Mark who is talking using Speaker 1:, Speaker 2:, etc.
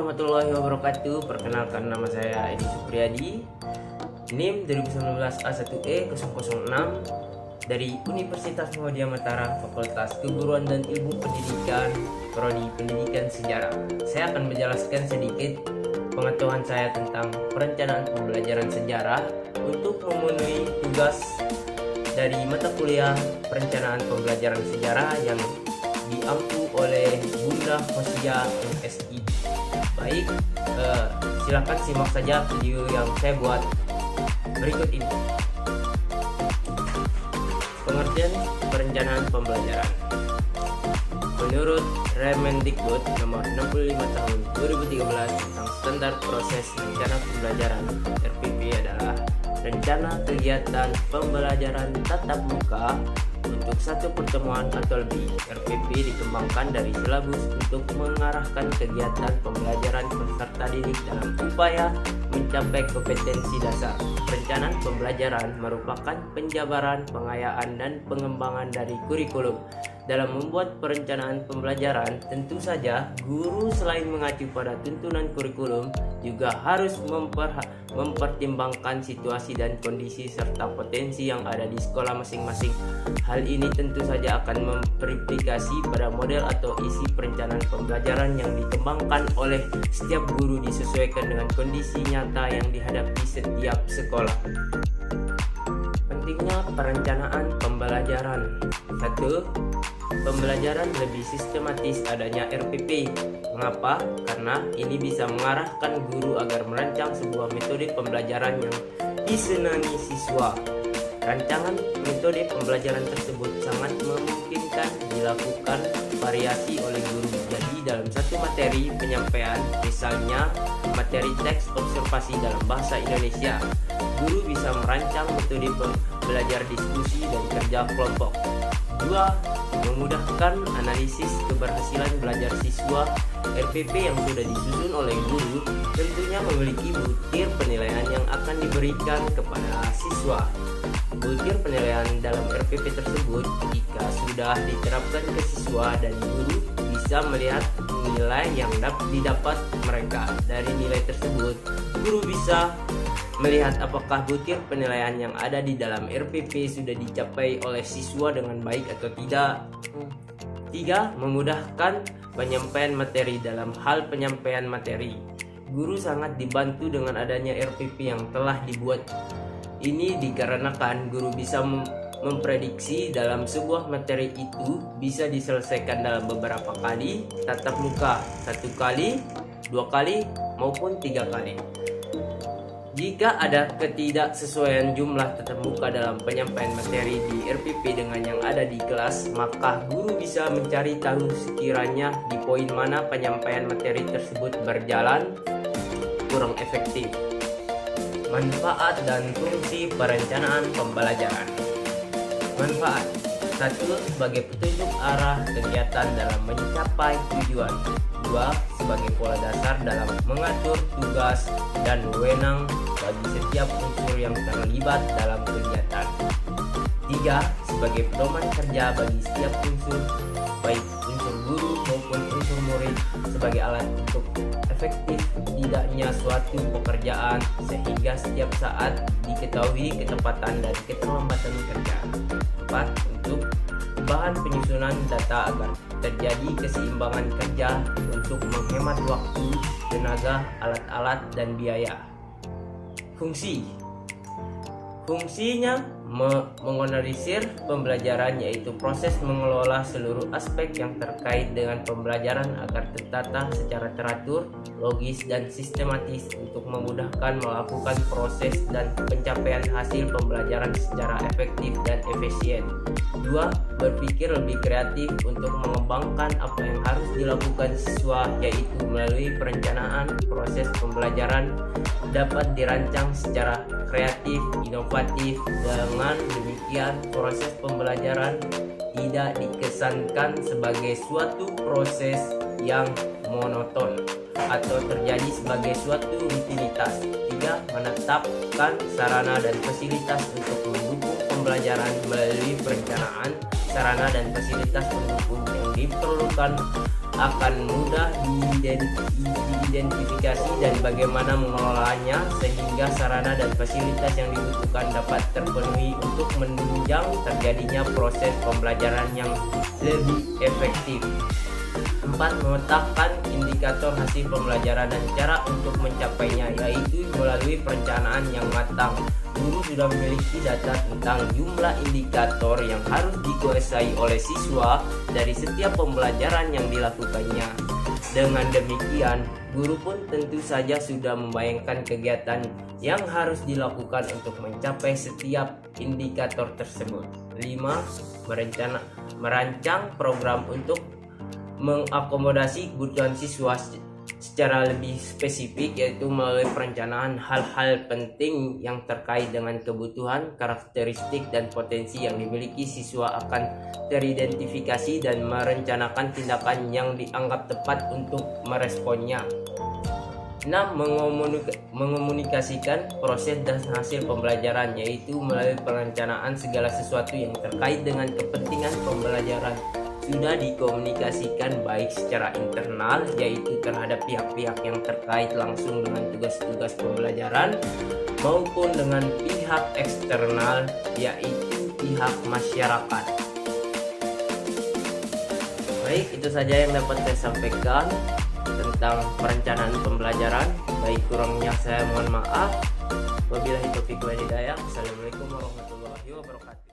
Speaker 1: warahmatullahi wabarakatuh. Perkenalkan, nama saya Edi Supriyadi, NIM 2019 A1E 006 dari Universitas Muhammadiyah Mataram, Fakultas Keguruan dan Ilmu Pendidikan, Prodi Pendidikan Sejarah. Saya akan menjelaskan sedikit pengetahuan saya tentang perencanaan pembelajaran sejarah untuk memenuhi tugas dari mata kuliah perencanaan pembelajaran sejarah yang diampu oleh Bunda Hosia MSI. Baik, silakan simak saja video yang saya buat berikut ini. Pengertian perencanaan pembelajaran. Menurut Remendikbud nomor 65 tahun 2013 tentang standar proses rencana pembelajaran, RPP adalah rencana kegiatan pembelajaran tatap muka untuk satu pertemuan atau lebih. RPP dikembangkan dari silabus untuk mengarahkan kegiatan pembelajaran peserta didik dalam upaya mencapai kompetensi dasar. Perencanaan pembelajaran merupakan penjabaran, pengayaan, dan pengembangan dari kurikulum. Dalam membuat perencanaan pembelajaran, tentu saja guru selain mengacu pada tuntunan kurikulum juga harus mempertimbangkan situasi dan kondisi serta potensi yang ada di sekolah masing-masing. Hal ini tentu saja akan berimplikasi pada model atau isi perencanaan pembelajaran yang dikembangkan oleh setiap guru disesuaikan dengan kondisi nyata yang dihadapi setiap sekolah. Pentingnya perencanaan pembelajaran. 1. Pembelajaran lebih sistematis adanya RPP. Mengapa? Karena ini bisa mengarahkan guru agar merancang sebuah metode pembelajaran yang disenangi siswa. Rancangan metode pembelajaran tersebut sangat memungkinkan dilakukan variasi oleh guru. Jadi dalam satu materi penyampaian, misalnya materi teks observasi dalam bahasa Indonesia, guru bisa merancang metode belajar diskusi dan kerja kelompok. 2. Memudahkan analisis keberhasilan belajar siswa. RPP yang sudah disusun oleh guru tentunya memiliki butir penilaian yang akan diberikan kepada siswa. Butir penilaian dalam RPP tersebut jika sudah diterapkan ke siswa dan guru bisa melihat nilai yang didapat mereka. Dari nilai tersebut, guru bisa melihat apakah butir penilaian yang ada di dalam RPP sudah dicapai oleh siswa dengan baik atau tidak. 3. Memudahkan penyampaian materi. Dalam hal penyampaian materi, guru sangat dibantu dengan adanya RPP yang telah dibuat. Ini dikarenakan guru bisa memprediksi dalam sebuah materi itu bisa diselesaikan dalam beberapa kali tatap muka, 1 kali, 2 kali, maupun 3 kali. Jika ada ketidaksesuaian jumlah tatap muka dalam penyampaian materi di RPP dengan yang ada di kelas, maka guru bisa mencari tahu sekiranya di poin mana penyampaian materi tersebut berjalan kurang efektif. Manfaat dan fungsi perencanaan pembelajaran. Manfaat. 1. Sebagai petunjuk arah kegiatan dalam mencapai tujuan. 2. Sebagai pola dasar dalam mengatur tugas dan wewenang bagi setiap unsur yang terlibat dalam kegiatan. 3. Sebagai pedoman kerja bagi setiap unsur, baik unsur guru maupun unsur murid, sebagai alat untuk efektif tidaknya suatu pekerjaan sehingga setiap saat diketahui ketepatan dan keterlambatan kerja. 4. Untuk bahan penyusunan data agar terjadi keseimbangan kerja untuk menghemat waktu, tenaga, alat-alat, dan biaya. Fungsinya mengonerisir pembelajaran, yaitu proses mengelola seluruh aspek yang terkait dengan pembelajaran agar tertata secara teratur, logis, dan sistematis untuk memudahkan melakukan proses dan pencapaian hasil pembelajaran secara efektif dan efisien. 2. Berpikir lebih kreatif untuk mengembangkan apa yang harus dilakukan siswa, yaitu melalui perencanaan proses pembelajaran dapat dirancang secara kreatif, inovatif. Dengan demikian, proses pembelajaran tidak dikesankan sebagai suatu proses yang monoton atau terjadi sebagai suatu rutinitas. 3. Menetapkan sarana dan fasilitas untuk mendukung pembelajaran melalui perencanaan sarana dan fasilitas pendukung yang diperlukan akan mudah diidentifikasi dan bagaimana mengelolanya sehingga sarana dan fasilitas yang dibutuhkan dapat terpenuhi untuk menunjang terjadinya proses pembelajaran yang lebih efektif. 4. Memetakan indikator hasil pembelajaran dan cara untuk mencapainya, yaitu melalui perencanaan yang matang. Guru sudah memiliki data tentang jumlah indikator yang harus dikuasai oleh siswa dari setiap pembelajaran yang dilakukannya. Dengan demikian, guru pun tentu saja sudah membayangkan kegiatan yang harus dilakukan untuk mencapai setiap indikator tersebut. 5. Merancang program untuk mengakomodasi kebutuhan siswa secara lebih spesifik, yaitu melalui perencanaan hal-hal penting yang terkait dengan kebutuhan, karakteristik, dan potensi yang dimiliki siswa akan teridentifikasi dan merencanakan tindakan yang dianggap tepat untuk meresponnya. 6. Mengomunikasikan proses dan hasil pembelajaran, yaitu melalui perencanaan segala sesuatu yang terkait dengan kepentingan pembelajaran sudah dikomunikasikan baik secara internal, yaitu terhadap pihak-pihak yang terkait langsung dengan tugas-tugas pembelajaran, maupun dengan pihak eksternal, yaitu pihak masyarakat. Baik, itu saja yang dapat saya sampaikan tentang perencanaan pembelajaran. Baik kurangnya saya mohon maaf. Wabillahi taufiq wal hidayah. Assalamualaikum warahmatullahi wabarakatuh.